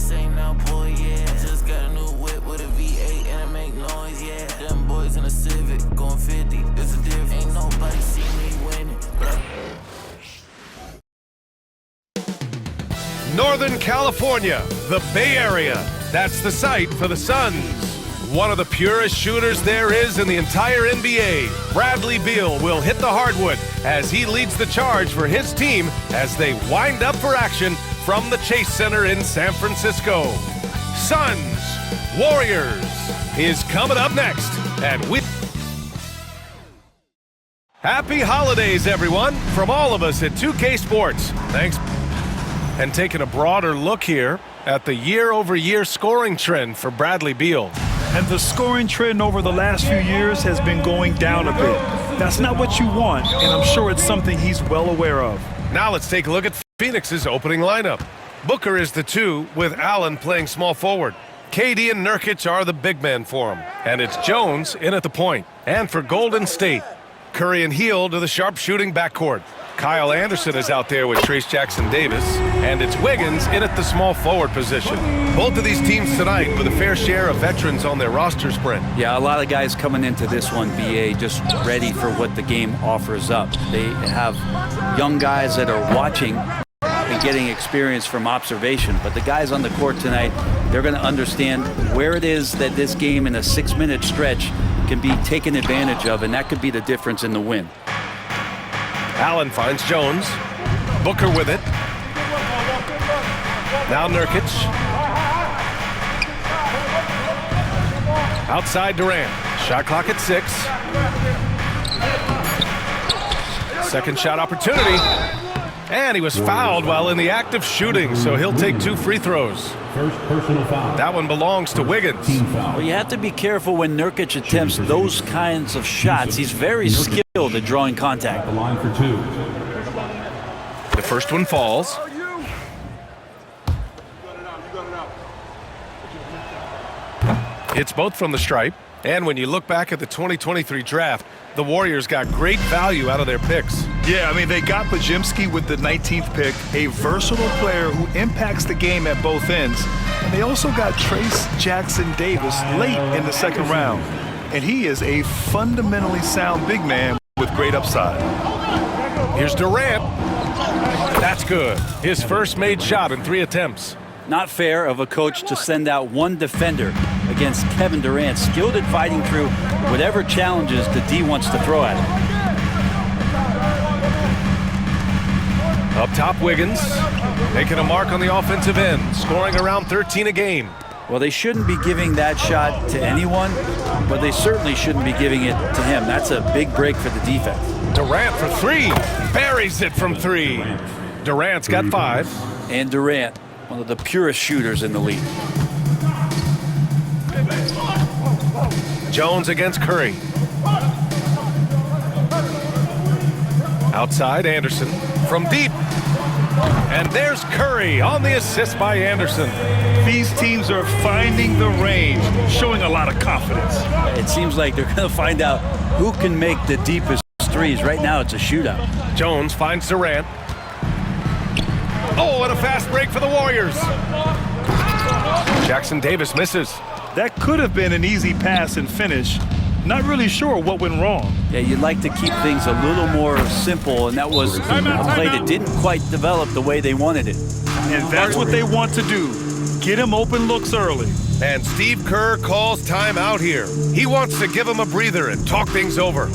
say now, boy, yeah. Just got a new whip with a V8 and it make noise, yeah. Them boys in a Civic going 50, it's a difference. Ain't nobody see me winning, but Northern California, the Bay Area. That's the site for the Suns. One of the purest shooters there is in the entire NBA, Bradley Beal will hit the hardwood as he leads the charge for his team as they wind up for action from the Chase Center in San Francisco. Suns Warriors is coming up next, and Happy holidays, everyone, from all of us at 2K Sports. Thanks. And taking a broader look here at the year-over-year scoring trend for Bradley Beal. And the scoring trend over the last few years has been going down a bit. That's not what you want, and I'm sure it's something he's well aware of. Now let's take a look at Phoenix's opening lineup. Booker is the 2, with Allen playing small forward. KD and Nurkic are the big men for him. And it's Jones in at the point. And for Golden State, Curry and Hield to the sharpshooting backcourt. Kyle Anderson is out there with Trayce Jackson-Davis, and it's Wiggins in at the small forward position. Both of these teams tonight with a fair share of veterans on their roster spread. Yeah, a lot of guys coming into this one, BA, just ready for what the game offers up. They have young guys that are watching and getting experience from observation, but the guys on the court tonight, they're going to understand where it is that this game in a 6-minute stretch can be taken advantage of, and that could be the difference in the win. Allen finds Jones. Booker with it. Now Nurkic. Outside Durant. Shot clock at 6. Second shot opportunity. And he was fouled while in the act of shooting, so he'll take 2 free throws. First personal foul. That one belongs to Wiggins. Well, you have to be careful when Nurkic attempts those kinds of shots. He's very skilled at drawing contact. The line for 2. The first one falls. It's both from the stripe. And when you look back at the 2023 draft, the Warriors got great value out of their picks. Yeah, I mean, they got Podziemski with the 19th pick, a versatile player who impacts the game at both ends. And they also got Trayce Jackson-Davis late in the second round. And he is a fundamentally sound big man with great upside. Here's Durant. That's good. His first made shot in 3 attempts. Not fair of a coach to send out one defender against Kevin Durant, skilled at fighting through whatever challenges the D wants to throw at him. Up top, Wiggins, making a mark on the offensive end, scoring around 13 a game. Well, they shouldn't be giving that shot to anyone, but they certainly shouldn't be giving it to him. That's a big break for the defense. Durant for 3, buries it from 3. Durant's got 5. And Durant, one of the purest shooters in the league. Jones against Curry. Outside, Anderson from deep. And there's Curry on the assist by Anderson. These teams are finding the range, showing a lot of confidence. It seems like they're going to find out who can make the deepest threes. Right now, it's a shootout. Jones finds Durant. Oh, and a fast break for the Warriors. Jackson-Davis misses. That could have been an easy pass and finish. Not really sure what went wrong. Yeah, you'd like to keep things a little more simple, and that was a play that didn't quite develop the way they wanted it. And that's what they want to do. Get him open looks early. And Steve Kerr calls timeout here. He wants to give him a breather and talk things over.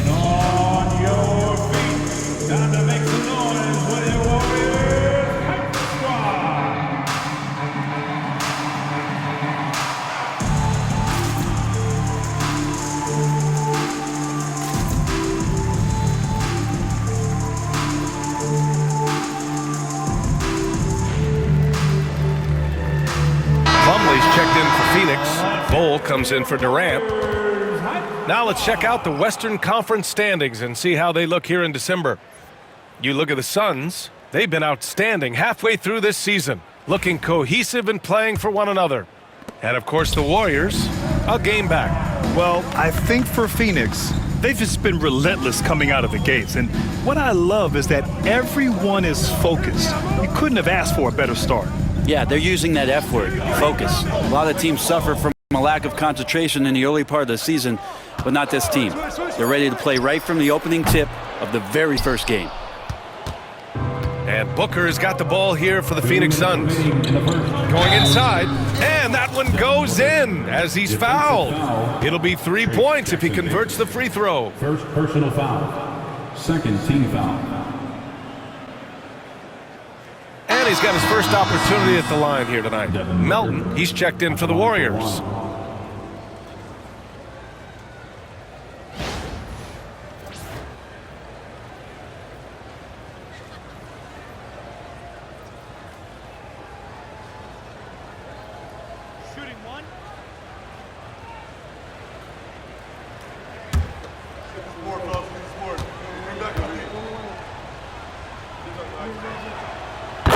On your feet. Time to make some noise with your Warriors Hype Squad. Plumlee's checked in for Phoenix. Bull comes in for Durant. Now let's check out the Western Conference standings and see how they look here in December. You look at the Suns, they've been outstanding halfway through this season, looking cohesive and playing for one another. And of course the Warriors, a game back. Well, I think for Phoenix, they've just been relentless coming out of the gates. And what I love is that everyone is focused. You couldn't have asked for a better start. Yeah, they're using that F word, focus. A lot of teams suffer from a lack of concentration in the early part of the season, but not this team. They're ready to play right from the opening tip of the very first game. And Booker has got the ball here for the Phoenix Suns. Going inside, and that one goes in as he's fouled. It'll be 3 points if he converts the free throw. First personal foul. Second team foul. And he's got his first opportunity at the line here tonight. Melton, he's checked in for the Warriors.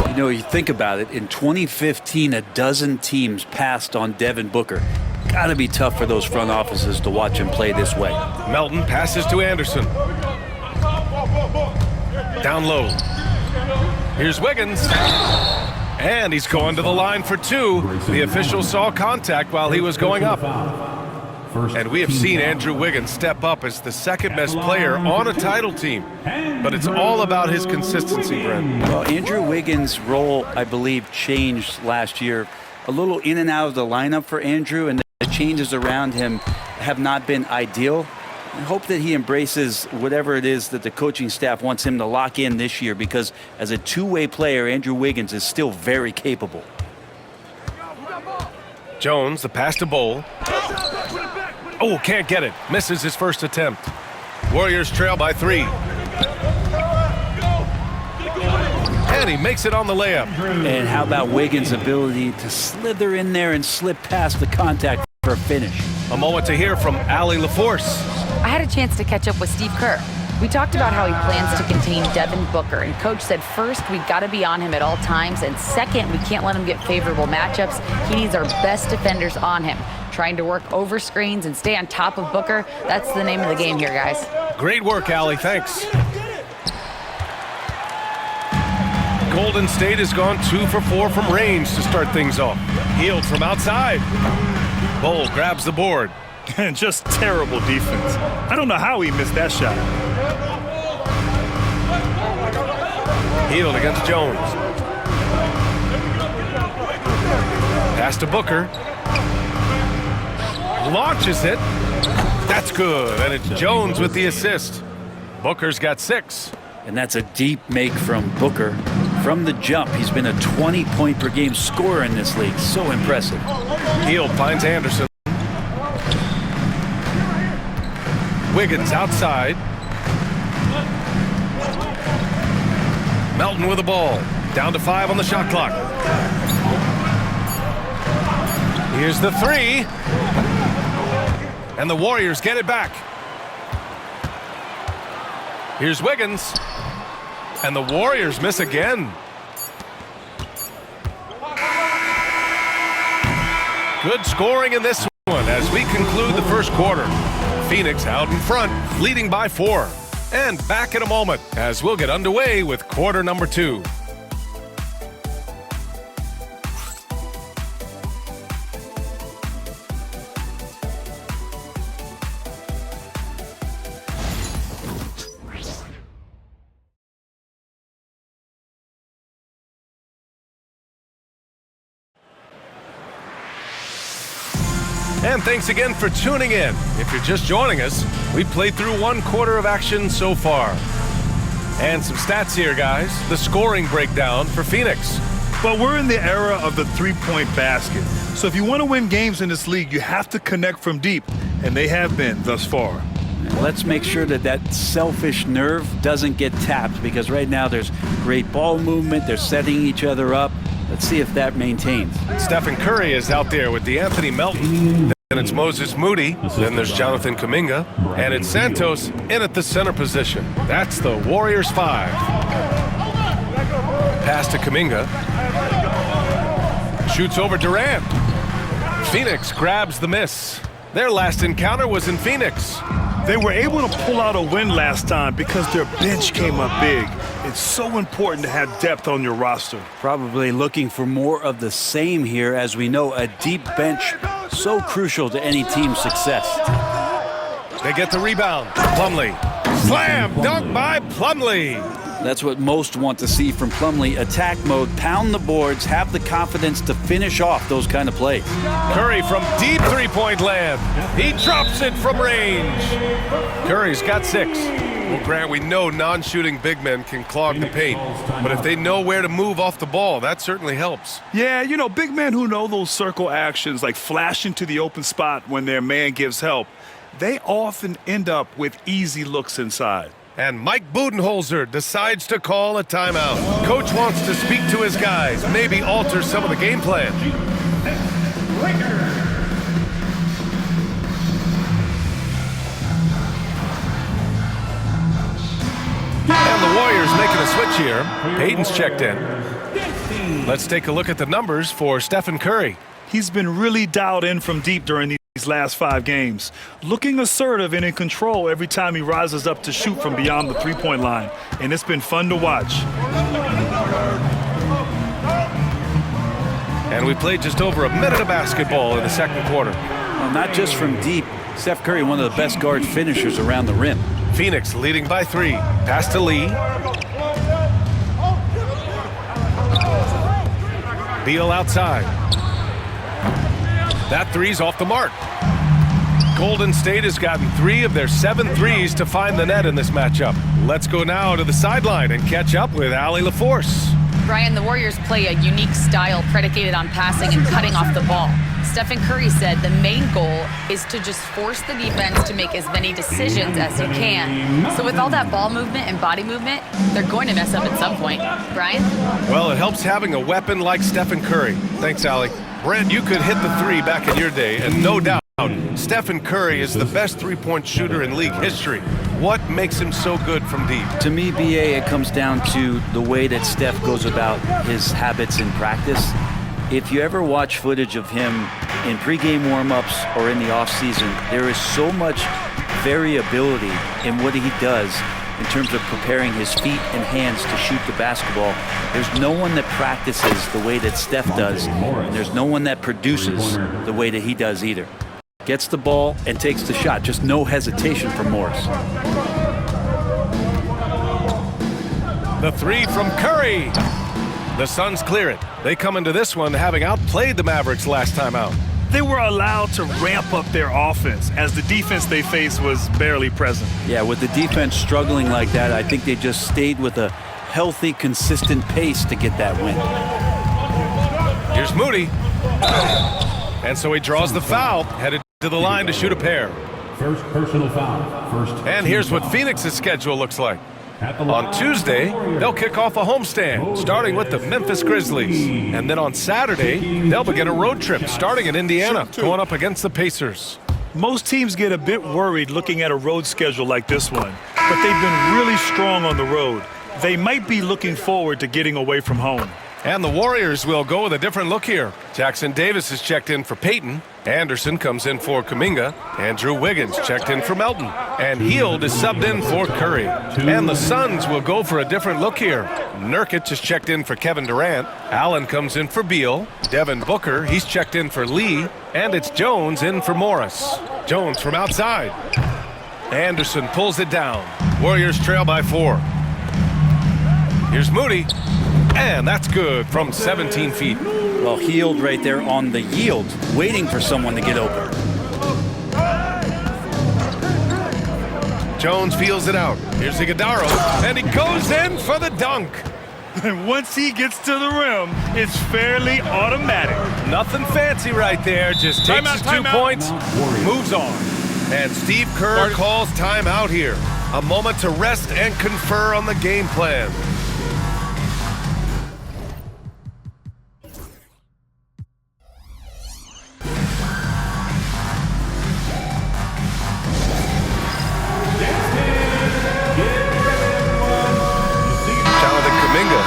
You know, you think about it, in 2015, a dozen teams passed on Devin Booker. Got to be tough for those front offices to watch him play this way. Melton passes to Anderson. Down low. Here's Wiggins. And he's going to the line for two. The official saw contact while he was going up. And we have seen Andrew Wiggins step up as the second best player on a title team. But it's all about his consistency, Brent. Well, Andrew Wiggins' role, I believe, changed last year. A little in and out of the lineup for Andrew, and the changes around him have not been ideal. I hope that he embraces whatever it is that the coaching staff wants him to lock in this year, because as a two-way player, Andrew Wiggins is still very capable. Jones, the pass to Bol. Oh, can't get it. Misses his first attempt. Warriors trail by 3. And he makes it on the layup. And how about Wiggins' ability to slither in there and slip past the contact for a finish? A moment to hear from Allie LaForce. I had a chance to catch up with Steve Kerr. We talked about how he plans to contain Devin Booker, and Coach said first, we got to be on him at all times, and second, we can't let him get favorable matchups. He needs our best defenders on him. Trying to work over screens and stay on top of Booker, that's the name of the game here, guys. Great work, Allie. Thanks. Golden State has gone 2 for 4 from range to start things off. Hield from outside. Bol grabs the board. And just terrible defense. I don't know how he missed that shot. Hield against Jones. Pass to Booker. Launches it. That's good. And it's Jones with the assist. Booker's got 6. And that's a deep make from Booker. From the jump, he's been a 20-point-per-game scorer in this league. So impressive. Hield finds Anderson. Wiggins outside. Melton with the ball. Down to 5 on the shot clock. Here's the 3. And the Warriors get it back. Here's Wiggins. And the Warriors miss again. Good scoring in this one as we conclude the first quarter. Phoenix out in front, leading by 4. And back in a moment as we'll get underway with quarter number 2. And thanks again for tuning in. If you're just joining us, we played through 1 quarter of action so far. And some stats here, guys. The scoring breakdown for Phoenix. But we're in the era of the three-point basket. So if you want to win games in this league, you have to connect from deep. And they have been thus far. Let's make sure that that selfish nerve doesn't get tapped, because right now there's great ball movement. They're setting each other up. Let's see if that maintains. Stephen Curry is out there with DeAnthony Melton. Then it's Moses Moody. Then there's Jonathan Kuminga. And it's Santos in at the center position. That's the Warriors 5. Pass to Kuminga. Shoots over Durant. Phoenix grabs the miss. Their last encounter was in Phoenix. They were able to pull out a win last time because their bench came up big. It's so important to have depth on your roster. Probably looking for more of the same here. As we know, a deep bench so crucial to any team's success. They get the rebound. Plumlee. Slam dunk by Plumlee. That's what most want to see from Plumlee. Attack mode, pound the boards, have the confidence to finish off those kind of plays. Curry from deep three-point land. He drops it from range. Curry's got 6. Well, Grant, we know non-shooting big men can clog the paint, but if they know where to move off the ball, that certainly helps. Yeah, you know, big men who know those circle actions, like flashing to the open spot when their man gives help, they often end up with easy looks inside. And Mike Budenholzer decides to call a timeout. Coach wants to speak to his guys, maybe alter some of the game plan. And the Warriors making a switch here. Payton's checked in. Let's take a look at the numbers for Stephen Curry. He's been really dialed in from deep during these last 5 games, looking assertive and in control every time he rises up to shoot from beyond the three-point line, and it's been fun to watch. And we played just over a minute of basketball in the second quarter. Well, not just from deep. Steph Curry, one of the best guard finishers around the rim. Phoenix leading by 3. Pass to Lee. Beal outside. That three's off the mark. Golden State has gotten 3 of their 7 threes to find the net in this matchup. Let's go now to the sideline and catch up with Allie LaForce. Brian, the Warriors play a unique style predicated on passing and cutting off the ball. Stephen Curry said the main goal is to just force the defense to make as many decisions as he can. So with all that ball movement and body movement, they're going to mess up at some point. Brian? Well, it helps having a weapon like Stephen Curry. Thanks, Allie. Brent, you could hit the 3 back in your day, and no doubt, Stephen Curry is the best three-point shooter in league history. What makes him so good from deep? To me, BA, it comes down to the way that Steph goes about his habits in practice. If you ever watch footage of him in pregame warm-ups or in the offseason, there is so much variability in what he does in terms of preparing his feet and hands to shoot the basketball. There's no one that practices the way that Steph does, and there's no one that produces the way that he does either. Gets the ball and takes the shot. Just no hesitation from Morris. The 3 from Curry. The Suns clear it. They come into this one having outplayed the Mavericks last time out. They were allowed to ramp up their offense as the defense they faced was barely present. Yeah, with the defense struggling like that, I think they just stayed with a healthy, consistent pace to get that win. Here's Moody. And so he draws the foul, headed to the line to shoot a pair. First personal foul. First. And here's what Phoenix's schedule looks like. On Tuesday, they'll kick off a homestand, starting with the Memphis Grizzlies. And then on Saturday, they'll begin a road trip, starting in Indiana, going up against the Pacers. Most teams get a bit worried looking at a road schedule like this one, but they've been really strong on the road. They might be looking forward to getting away from home. And the Warriors will go with a different look here. Jackson Davis is checked in for Payton. Anderson comes in for Kuminga. Andrew Wiggins checked in for Melton. And Hield is subbed in for Curry. And the Suns will go for a different look here. Nurkic is checked in for Kevin Durant. Allen comes in for Beal. Devin Booker, he's checked in for Lee. And it's Jones in for Morris. Jones from outside. Anderson pulls it down. Warriors trail by 4. Here's Moody. And that's good from 17 feet. Well, Hield right there on the yield, waiting for someone to get open. Jones feels it out. Here's Iguodala, and he goes in for the dunk. And once he gets to the rim, it's fairly automatic. Nothing fancy right there. Just takes his 2 points, moves on. And Steve Kerr calls timeout here. A moment to rest and confer on the game plan.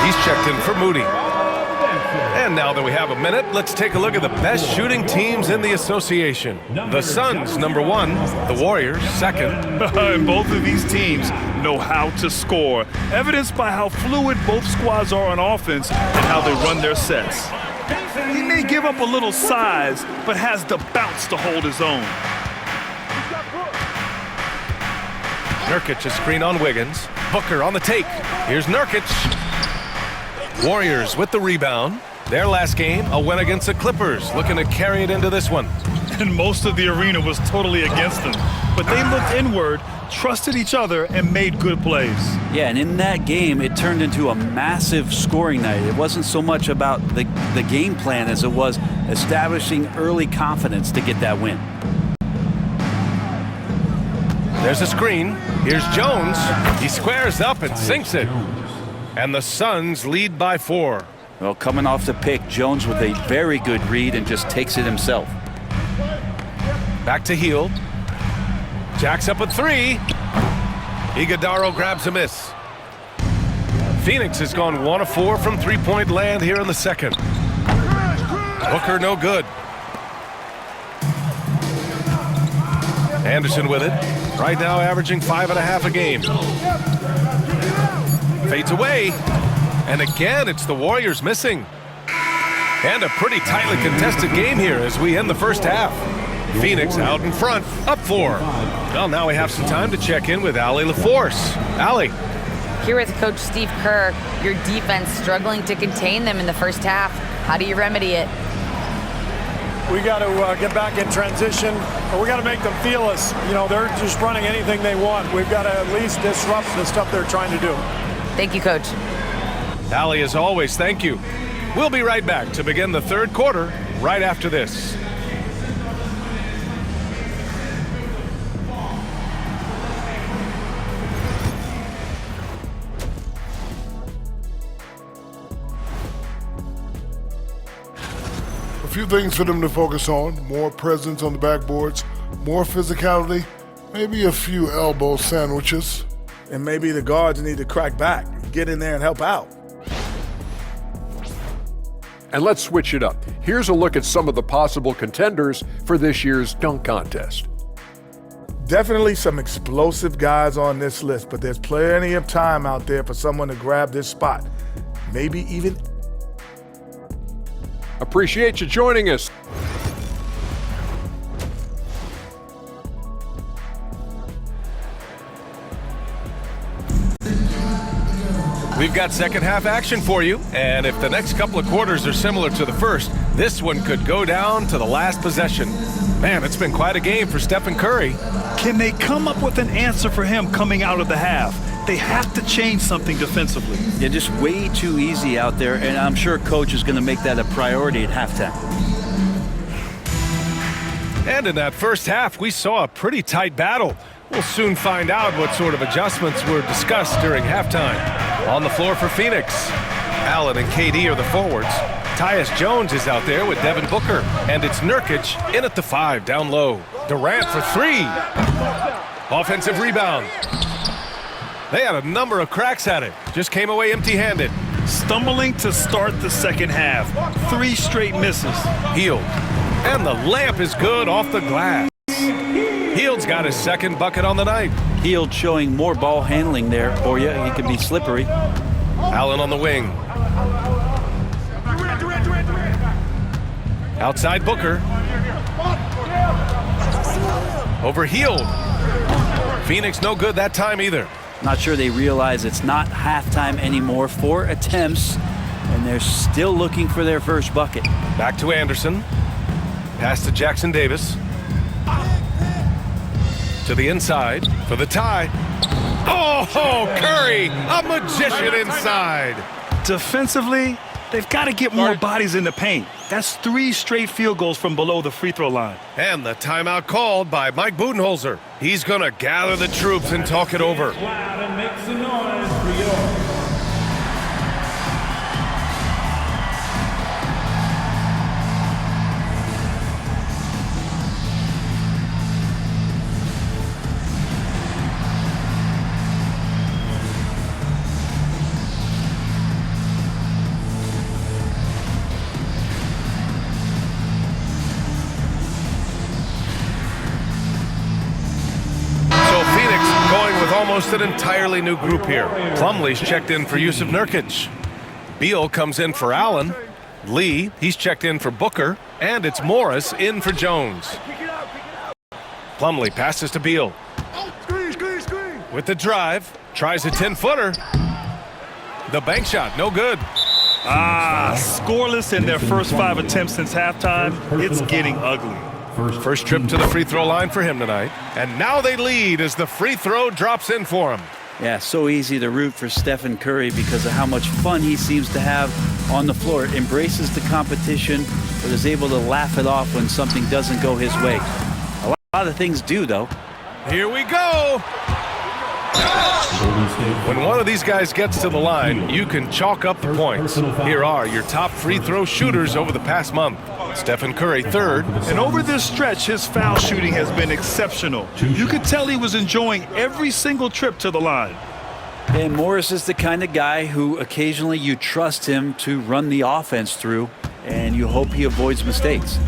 He's checked in for Moody. And now that we have a minute, let's take a look at the best shooting teams in the association. The Suns, number 1. The Warriors, 2nd. And both of these teams know how to score, evidenced by how fluid both squads are on offense and how they run their sets. He may give up a little size, but has the bounce to hold his own. Nurkic, a screen on Wiggins. Booker on the take. Here's Nurkic. Warriors with the rebound. Their last game, a win against the Clippers, looking to carry it into this one. And most of the arena was totally against them. But they looked inward, trusted each other, and made good plays. Yeah, and in that game, it turned into a massive scoring night. It wasn't so much about the game plan as it was establishing early confidence to get that win. There's a screen. Here's Jones. He squares up and sinks it. And the Suns lead by 4. Well, coming off the pick, Jones with a very good read and just takes it himself. Back to Hield. Jacks up a 3. Iguodala grabs a miss. Phoenix has gone 1 of 4 from three-point land here in the second. Booker no good. Anderson with it. Right now averaging 5.5 a game. Fades away. And again, it's the Warriors missing. And a pretty tightly contested game here as we end the first half. Phoenix out in front, up 4. Well, now we have some time to check in with Allie LaForce. Allie. Here with Coach Steve Kerr, your defense struggling to contain them in the first half. How do you remedy it? We got to get back in transition, but we got to make them feel us. You know, they're just running anything they want. We've got to at least disrupt the stuff they're trying to do. Thank you, Coach. Allie, as always, thank you. We'll be right back to begin the third quarter right after this. A few things for them to focus on: more presence on the backboards, more physicality, maybe a few elbow sandwiches. And maybe the guards need to crack back, get in there and help out. And let's switch it up. Here's a look at some of the possible contenders for this year's dunk contest. Definitely some explosive guys on this list, but there's plenty of time out there for someone to grab this spot. Maybe even. Appreciate you joining us. We've got second half action for you, and if the next couple of quarters are similar to the first, this one could go down to the last possession. Man, it's been quite a game for Stephen Curry. Can they come up with an answer for him coming out of the half? They have to change something defensively. Yeah, just way too easy out there, and I'm sure Coach is going to make that a priority at halftime. And in that first half, we saw a pretty tight battle. We'll soon find out what sort of adjustments were discussed during halftime. On the floor for Phoenix, Allen and KD are the forwards. Tyus Jones is out there with Devin Booker, and it's Nurkic in at the 5 down low. Durant for 3. Offensive rebound. They had a number of cracks at it. Just came away empty-handed. Stumbling to start the second half. 3 straight misses. Hield. And the layup is good off the glass. Hield's got his second bucket on the night. Hield showing more ball handling there for you. He can be slippery. Allen on the wing. Outside Booker. Over Hield. Phoenix no good that time either. Not sure they realize it's not halftime anymore. 4 attempts, and they're still looking for their first bucket. Back to Anderson. Pass to Jackson Davis. To the inside for the tie. Oh, Curry, a magician inside. Defensively, they've got to get more bodies in the paint. That's 3 straight field goals from below the free throw line. And the timeout called by Mike Budenholzer. He's going to gather the troops and talk it over. Loud and make some noise for York. almost an entirely new group here. Plumlee's checked in for Yusuf Nurkic. Beal comes in for Allen. Lee, he's checked in for Booker. And it's Morris in for Jones. Plumlee passes to Beal. With the drive, tries a 10-footer. The bank shot, no good. Scoreless in their first 5 attempts since halftime. It's getting ugly. First trip to the free throw line for him tonight. And now they lead as the free throw drops in for him. Yeah, so easy to root for Stephen Curry because of how much fun he seems to have on the floor. Embraces the competition, but is able to laugh it off when something doesn't go his way. A lot of things do, though. Here we go. When one of these guys gets to the line, you can chalk up the points. Here are your top free throw shooters over the past month. Stephen Curry, third. And over this stretch, his foul shooting has been exceptional. You could tell he was enjoying every single trip to the line. And Morris is the kind of guy who occasionally you trust him to run the offense through, and you hope he avoids mistakes.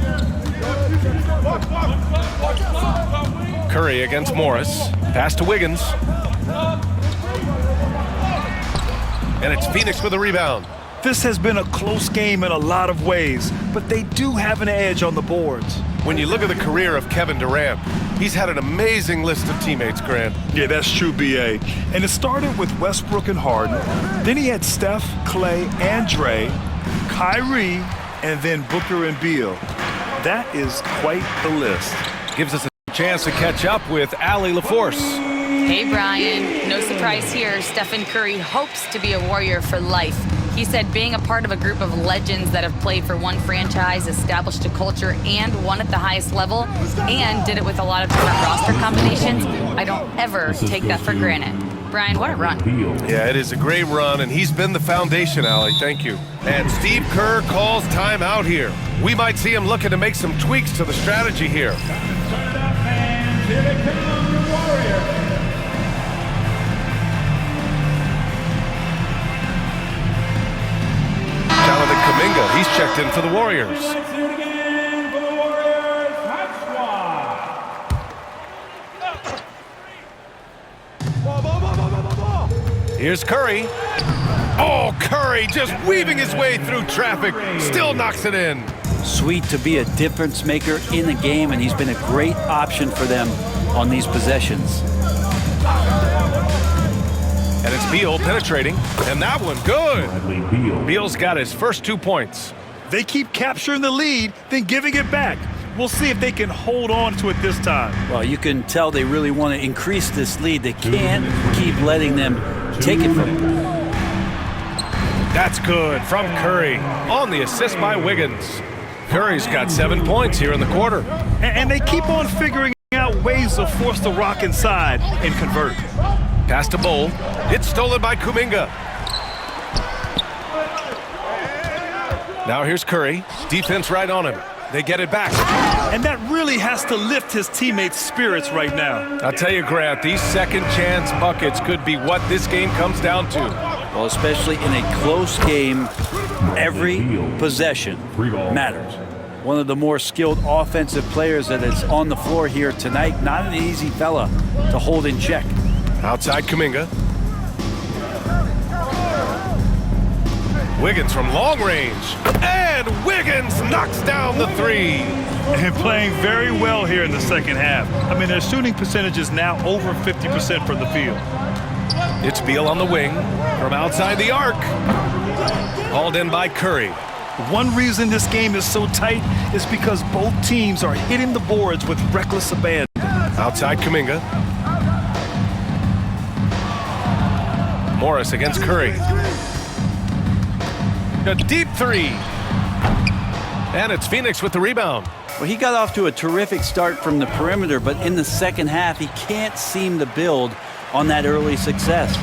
Curry against Morris. Pass to Wiggins. And it's Phoenix with a rebound. This has been a close game in a lot of ways, but they do have an edge on the boards. When you look at the career of Kevin Durant, he's had an amazing list of teammates, Grant. Yeah, that's true, B.A. And it started with Westbrook and Harden. Then he had Steph, Clay, and Dre, Kyrie, and then Booker and Beal. That is quite the list. Gives us a chance to catch up with Allie LaForce. Hey, Brian. No surprise here. Stephen Curry hopes to be a Warrior for life. He said being a part of a group of legends that have played for one franchise, established a culture, and won at the highest level, and did it with a lot of different roster combinations, I don't ever take that for granted. Brian, what a run. Yeah, it is a great run, and he's been the foundation, Allie. Thank you. And Steve Kerr calls timeout here. We might see him looking to make some tweaks to the strategy here. And here they come, the Warriors. Jonathan Kuminga, he's checked in for the Warriors. Let's do it again for the Warriors Hot Squad. Here's Curry. Oh, Curry just weaving his way through traffic. Still knocks it in. Sweet to be a difference maker in the game, and he's been a great option for them on these possessions. And it's Beal penetrating, and that one good. Beal's got his first 2 points. They keep capturing the lead, then giving it back. We'll see if they can hold on to it this time. Well, you can tell they really want to increase this lead. They can't keep letting them take it from them. That's good from Curry on the assist by Wiggins. Curry's got 7 points here in the quarter. And they keep on figuring out ways to force the rock inside and convert. Pass to Bull. It's stolen by Kuminga. Now here's Curry. Defense right on him. They get it back. And that really has to lift his teammates' spirits right now. I'll tell you, Grant, these second chance buckets could be what this game comes down to. Well, especially in a close game, every possession matters. One of the more skilled offensive players that is on the floor here tonight. Not an easy fella to hold in check. Outside Kuminga. Wiggins from long range. And Wiggins knocks down the three. And playing very well here in the second half. I mean, their shooting percentage is now over 50% from the field. It's Beal on the wing from outside the arc. Hauled in by Curry. One reason this game is so tight is because both teams are hitting the boards with reckless abandon. Outside Kuminga. Morris against Curry. A deep three. And it's Phoenix with the rebound. Well, he got off to a terrific start from the perimeter, but in the second half, he can't seem to build on that early success.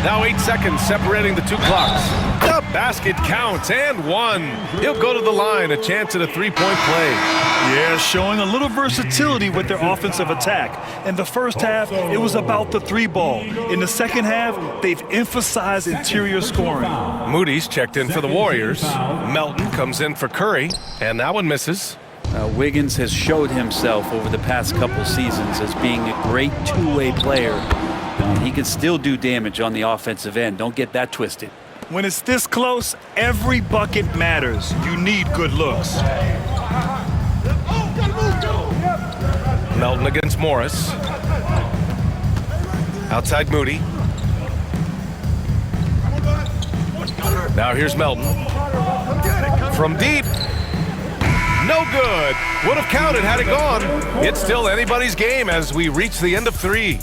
Now 8 seconds separating the two clocks. The basket counts and one. He'll go to the line, a chance at a three-point play. Yeah, showing a little versatility with their offensive attack. In the first half, it was about the three ball. In the second half, they've emphasized interior scoring. Moody's checked in for the Warriors. Melton comes in for Curry, and that one misses. Wiggins has showed himself over the past couple seasons as being a great two-way player And he can still do damage on the offensive end. Don't get that twisted. When it's this close, every bucket matters. You need good looks. Melton against Morris. Outside Moody. Now here's Melton. From deep. No good. Would have counted had it gone. It's still anybody's game as we reach the end of 3.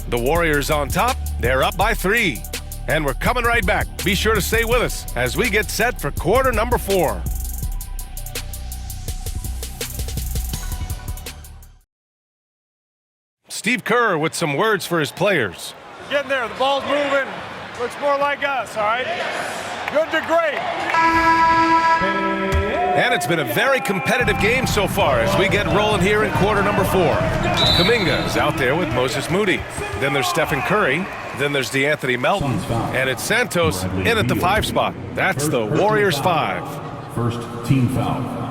The Warriors on top. They're up by 3. And we're coming right back. Be sure to stay with us as we get set for quarter number 4. Steve Kerr with some words for his players. Getting there. The ball's moving. Looks more like us, all right? Good to great. And it's been a very competitive game so far as we get rolling here in quarter number 4. Kuminga is out there with Moses Moody. Then there's Stephen Curry. Then there's DeAnthony Melton. And it's Santos in at the 5 spot. That's the Warriors 5. First team foul.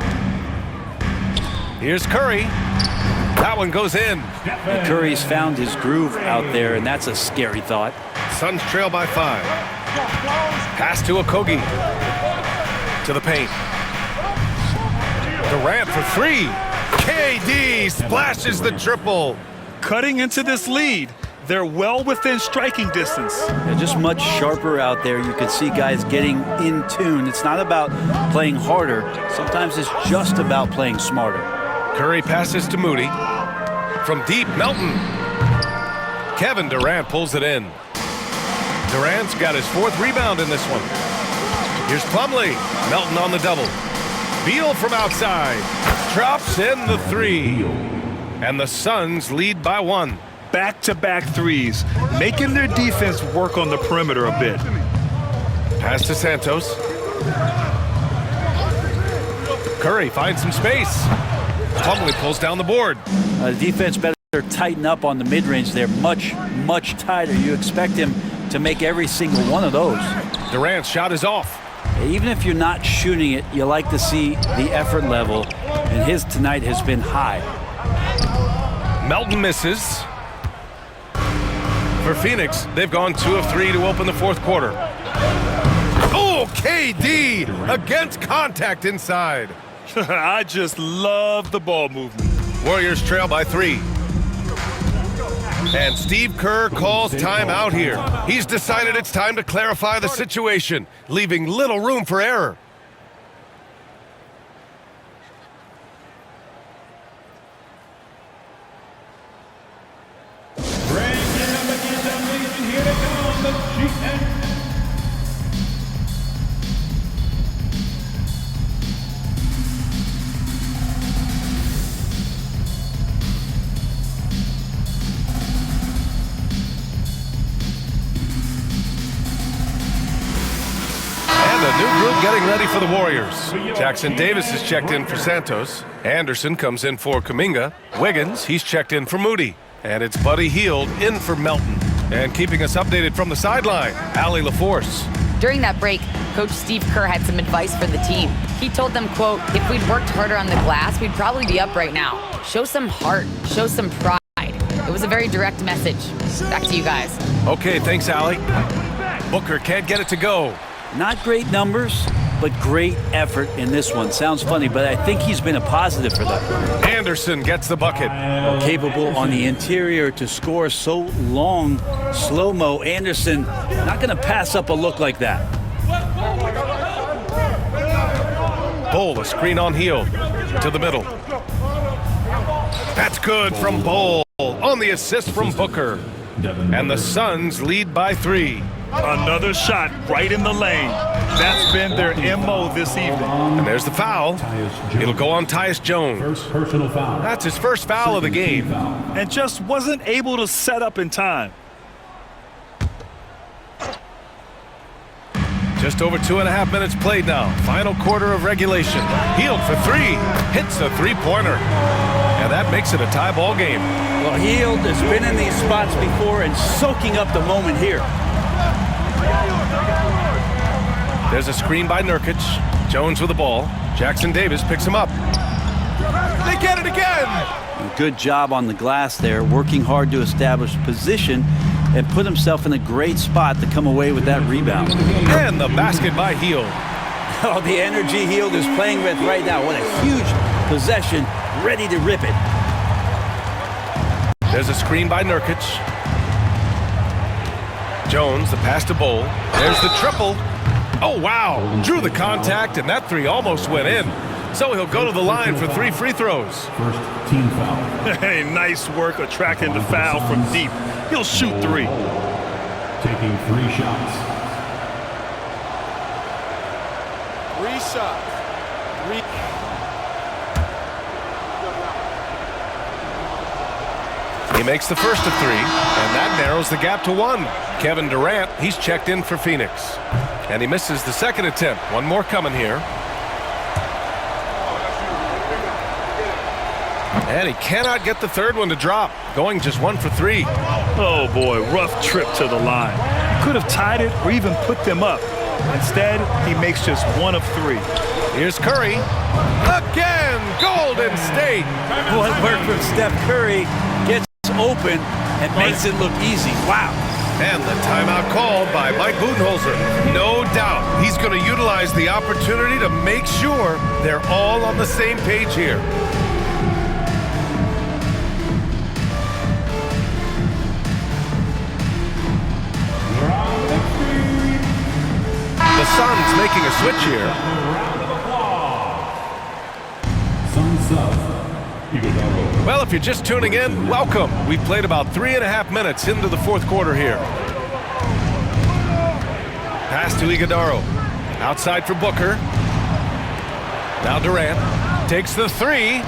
Here's Curry. That one goes in. And Curry's found his groove out there, and that's a scary thought. Suns trail by 5. Pass to Okogie. To the paint. Durant for 3. KD splashes the triple. Cutting into this lead. They're well within striking distance. They're just much sharper out there. You can see guys getting in tune. It's not about playing harder. Sometimes it's just about playing smarter. Curry passes to Moody. From deep, Melton. Kevin Durant pulls it in. Durant's got his 4th rebound in this one. Here's Plumlee. Melton on the double. Beal from outside. Drops in the 3. And the Suns lead by 1. Back-to-back threes, making their defense work on the perimeter a bit. Pass to Santos. Curry finds some space. Plumlee pulls down the board. The defense better tighten up on the mid-range there. Much, much tighter. You expect him to make every single one of those. Durant's shot is off. Even if you're not shooting it, you like to see the effort level, and his tonight has been high. Melton misses. For Phoenix, they've gone 2 of 3 to open the 4th quarter. Oh, KD against contact inside. I just love the ball movement. Warriors trail by 3. And Steve Kerr calls timeout here. He's decided it's time to clarify the situation, leaving little room for error. Getting ready for the Warriors. Jackson Davis is checked in for Santos. Anderson comes in for Kuminga. Wiggins, he's checked in for Moody. And it's Buddy Hield in for Melton. And keeping us updated from the sideline, Allie LaForce. During that break, Coach Steve Kerr had some advice for the team. He told them, quote, if we'd worked harder on the glass, we'd probably be up right now. Show some heart, show some pride. It was a very direct message. Back to you guys. Okay, thanks, Allie. Booker can't get it to go. Not great numbers, but great effort in this one. Sounds funny, but I think he's been a positive for them. Anderson gets the bucket. Capable on the interior to score so long. Slow-mo. Anderson not going to pass up a look like that. Bol, a screen on Hield. To the middle. That's good from Bol on the assist from Booker. And the Suns lead by 3. Another shot right in the lane. That's been their MO this evening. And there's the foul. It'll go on Tyus Jones. First personal foul. That's his first foul of the game. And just wasn't able to set up in time. Just over 2.5 minutes played now. Final quarter of regulation. Hield for 3. Hits a 3-pointer. And that makes it a tie ball game. Well, Hield has been in these spots before and soaking up the moment here. There's a screen by Nurkic. Jones with the ball. Jackson Davis picks him up. They get it again! Good job on the glass there, working hard to establish position. and put himself in a great spot to come away with that rebound. And the basket by Hield. Oh, the energy Hield is playing with right now. What a huge possession, ready to rip it. There's a screen by Nurkic. Jones, the pass to Bol. There's the triple. Oh, wow. Drew the contact, and that three almost went in. So he'll go to the line for 3 free throws. First team foul. Hey, nice work attracting the foul from deep. He'll shoot 3. Taking 3 shots. 3 shots. 3. He makes the first of 3, and that narrows the gap to 1. Kevin Durant, he's checked in for Phoenix. And he misses the second attempt. One more coming here. And he cannot get the third one to drop, going just 1 for 3. Oh, boy, rough trip to the line. Could have tied it or even put them up. Instead, he makes just 1 of 3. Here's Curry. Again, Golden State. What worked from Steph Curry gets open and makes it look easy. Wow. And the timeout called by Mike Budenholzer. No doubt he's going to utilize the opportunity to make sure they're all on the same page here. The Suns making a switch here. Suns up. Well, if you're just tuning in, welcome. We've played about 3.5 minutes into the fourth quarter here. Pass to Iguodaro. Outside for Booker. Now Durant takes the 3.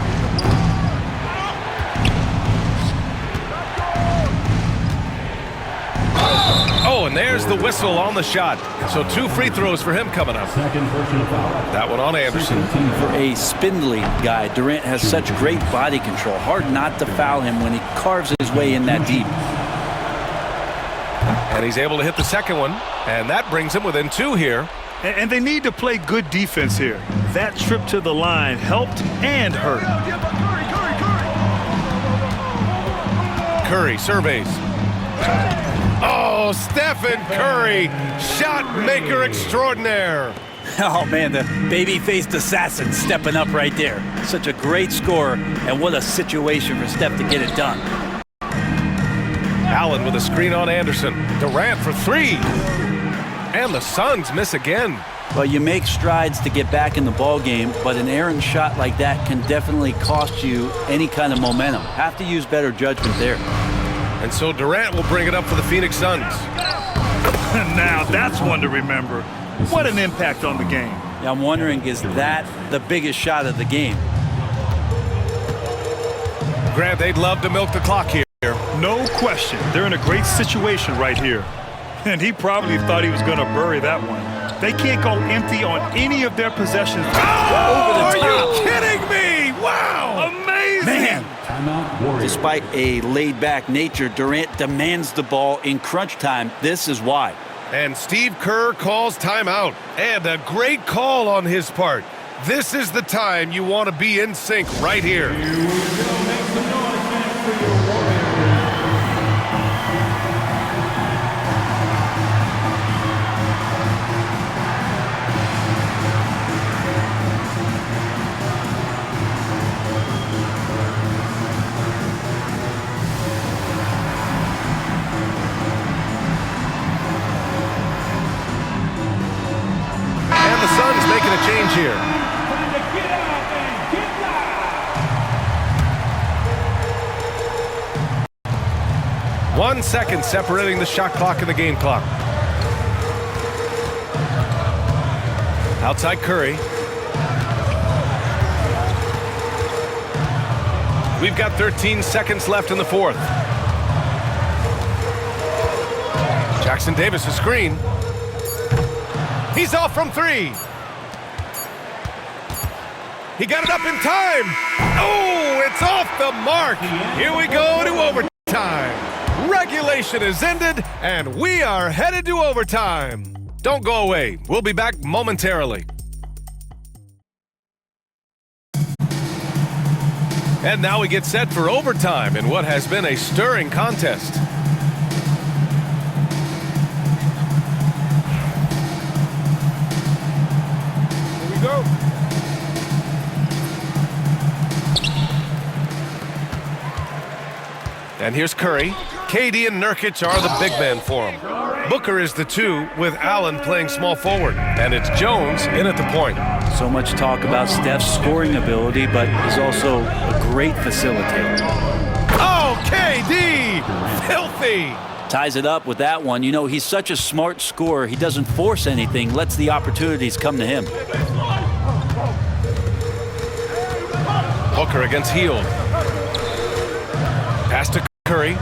Oh, and there's the whistle on the shot. So 2 free throws for him coming up. Second personal foul. That one on Anderson. For a spindly guy, Durant has such great body control. Hard not to foul him when he carves his way in that deep. And he's able to hit the second one. And that brings him within 2 here. And they need to play good defense here. That trip to the line helped and hurt. Curry surveys. Oh, Stephen Curry, shot maker extraordinaire. Oh, man, the baby-faced assassin stepping up right there. Such a great score, and what a situation for Steph to get it done. Allen with a screen on Anderson. Durant for 3. And the Suns miss again. Well, you make strides to get back in the ball game, but an errant shot like that can definitely cost you any kind of momentum. Have to use better judgment there. And so Durant will bring it up for the Phoenix Suns. Now that's one to remember. What an impact on the game. Yeah, I'm wondering, is that the biggest shot of the game? Grant, they'd love to milk the clock here. No question. They're in a great situation right here. And he probably thought he was going to bury that one. They can't go empty on any of their possessions. Oh, are you kidding me? Wow! Amazing! Man! Timeout, Warriors. Despite a laid-back nature, Durant demands the ball in crunch time. This is why. And Steve Kerr calls timeout. And a great call on his part. This is the time you want to be in sync right here. The Suns making a change here. One second separating the shot clock and the game clock. Outside Curry. We've got 13 seconds left in the fourth. Jackson Davis, a screen. He's off from 3. He got it up in time. Oh, it's off the mark. Here we go to overtime. Regulation is ended, and we are headed to overtime. Don't go away. We'll be back momentarily. And now we get set for overtime in what has been a stirring contest. And here's Curry. KD and Nurkic are the big men for him. Booker is the 2 with Allen playing small forward. And it's Jones in at the point. So much talk about Steph's scoring ability, but he's also a great facilitator. Oh, KD! Filthy! Ties it up with that one. You know, he's such a smart scorer. He doesn't force anything, lets the opportunities come to him. Booker against Hield. Pass to Curry.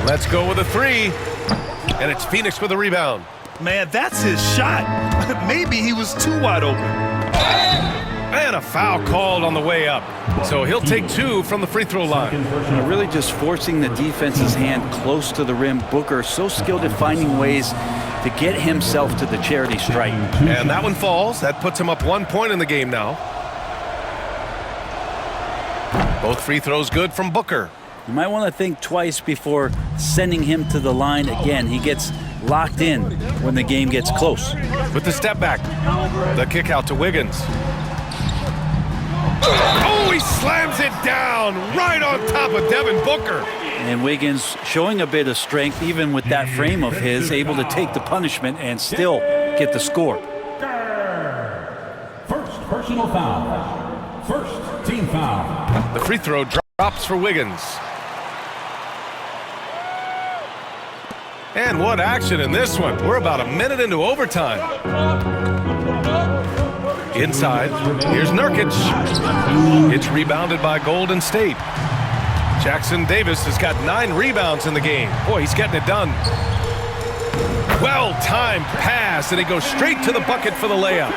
Let's go with a 3. And it's Phoenix with a rebound. Man, that's his shot. Maybe he was too wide open. And a foul called on the way up. So he'll take 2 from the free throw line. Really just forcing the defense's hand close to the rim. Booker so skilled at finding ways to get himself to the charity stripe. And that one falls. That puts him up 1 point in the game now. Both free throws good from Booker. You might want to think twice before sending him to the line again. He gets locked in when the game gets close. With the step back. The kick out to Wiggins. Oh, he slams it down right on top of Devin Booker. And Wiggins showing a bit of strength even with that frame of his, able to take the punishment and still get the score. First personal foul. First team foul. The free throw drops for Wiggins. And what action in this one. We're about a minute into overtime. Inside, here's Nurkic. It's rebounded by Golden State. Jackson Davis has got 9 rebounds in the game. Boy, he's getting it done. Well-timed pass, and he goes straight to the bucket for the layup.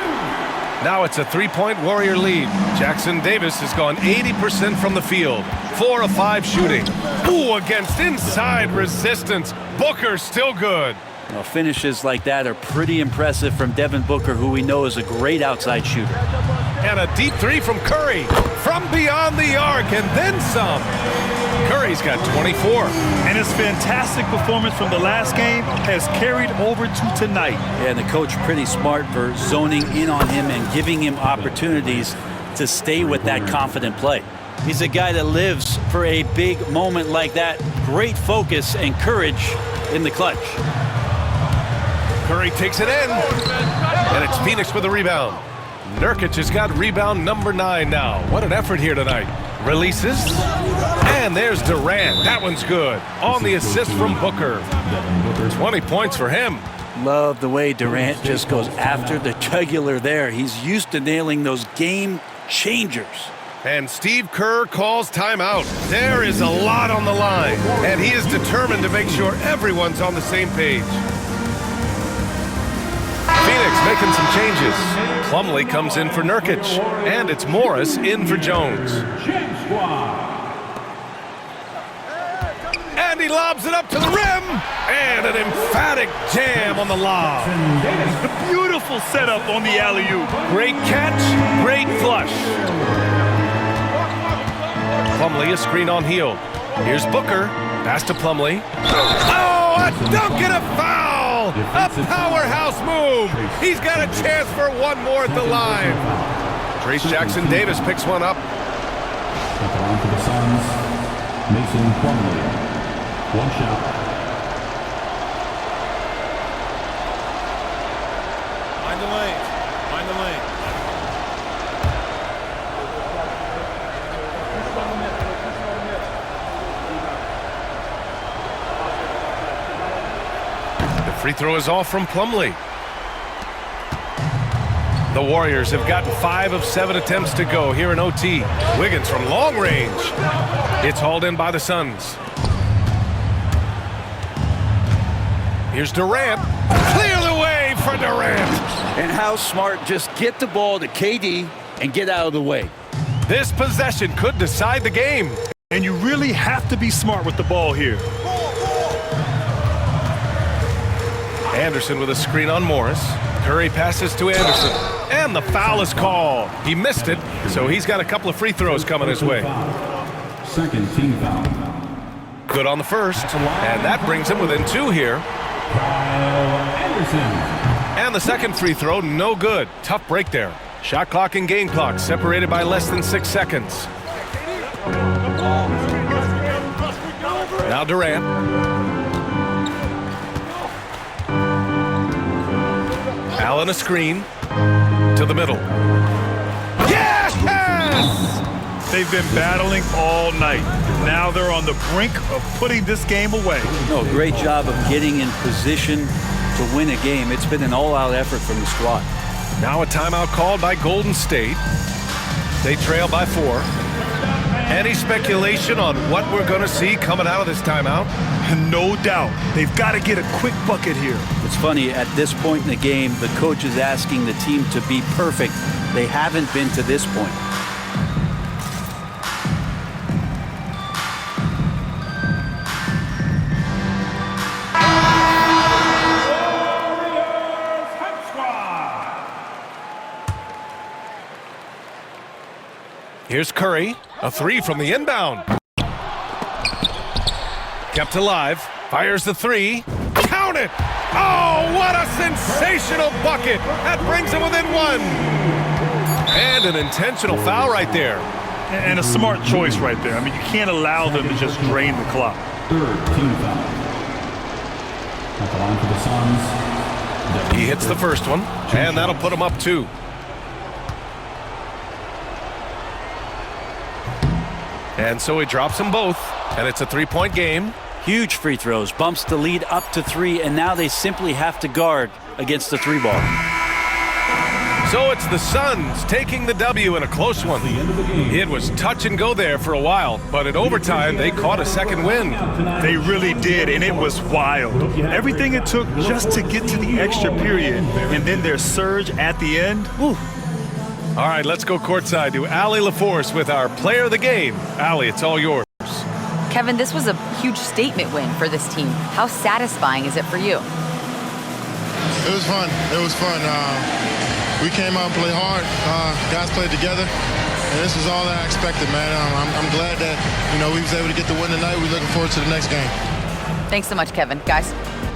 Now it's a 3-point Warrior lead. Jackson Davis has gone 80% from the field. 4 of 5 shooting. Ooh, against inside resistance. Booker still good. Well, finishes like that are pretty impressive from Devin Booker, who we know is a great outside shooter. And a deep 3 from Curry. From beyond the arc, and then some. Curry's got 24. And his fantastic performance from the last game has carried over to tonight. Yeah, and the coach pretty smart for zoning in on him and giving him opportunities to stay with that confident play. He's a guy that lives for a big moment like that. Great focus and courage in the clutch. Curry takes it in. And it's Phoenix with a rebound. Nurkic has got rebound number 9 now. What an effort here tonight. Releases. And there's Durant. That one's good. On the assist from Booker. 20 points for him. Love the way Durant just goes after the jugular there. He's used to nailing those game changers. And Steve Kerr calls timeout. There is a lot on the line. And he is determined to make sure everyone's on the same page. Phoenix making some changes. Plumlee comes in for Nurkic. And it's Morris in for Jones. And he lobs it up to the rim. And an emphatic jam on the lob. Beautiful setup on the alley-oop. Great catch, great flush. Plumlee, a screen on Hield. Here's Booker. Pass to Plumlee. Oh, a dunk and a foul! A powerhouse move! He's got a chance for one more at the line. Trace Jackson Davis picks one up. On for the Suns, Mason Plumlee. One shot. Mind the lane. Mind the lane. Free throw is off from Plumlee. The Warriors have gotten 5 of 7 attempts to go here in OT. Wiggins from long range. It's hauled in by the Suns. Here's Durant. Clear the way for Durant. And how smart, just get the ball to KD and get out of the way. This possession could decide the game. And you really have to be smart with the ball here. Anderson with a screen on Morris. Curry passes to Anderson. And the foul is called. He missed it, so he's got a couple of free throws coming his way. Second team foul. Good on the first, and that brings him within 2 here. Kyle Anderson. And the second free throw, no good. Tough break there. Shot clock and game clock separated by less than 6 seconds. Now Durant. Allen a screen to the middle. Yes! They've been battling all night. Now they're on the brink of putting this game away. No, great job of getting in position to win a game. It's been an all-out effort from the squad. Now a timeout called by Golden State. They trail by 4. Any speculation on what we're going to see coming out of this timeout? No doubt. They've got to get a quick bucket here. It's funny, at this point in the game, the coach is asking the team to be perfect. They haven't been to this point. Here's Curry, a 3 from the inbound. Kept alive, fires the 3. Count it! Oh, what a sensational bucket! That brings him within 1. And an intentional foul right there. And a smart choice right there. I mean, you can't allow them to just drain the clock. Third team foul. At the line for the Suns. He hits the first one, and that'll put him up 2. And so he drops them both, and it's a 3-point game. Huge free throws, bumps the lead up to 3, and now they simply have to guard against the 3 ball. So it's the Suns taking the W in a close one. It was touch and go there for a while, but in overtime, they caught a second win. They really did, and it was wild. Everything it took just to get to the extra period, and then their surge at the end. Whew. All right, let's go courtside to Allie LaForce with our player of the game. Allie, it's all yours. Kevin, this was a huge statement win for this team. How satisfying is it for you? It was fun. It was fun. We came out and played hard. Guys played together, and this was all that I expected, man. I'm glad that we was able to get the win tonight. We're looking forward to the next game. Thanks so much, Kevin. Guys.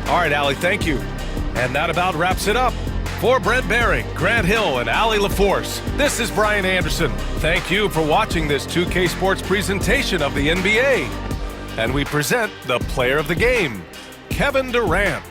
All right, Allie, thank you. And that about wraps it up. For Brent Behring, Grant Hill, and Allie LaForce, this is Brian Anderson. Thank you for watching this 2K Sports presentation of the NBA. And we present the player of the game, Kevin Durant.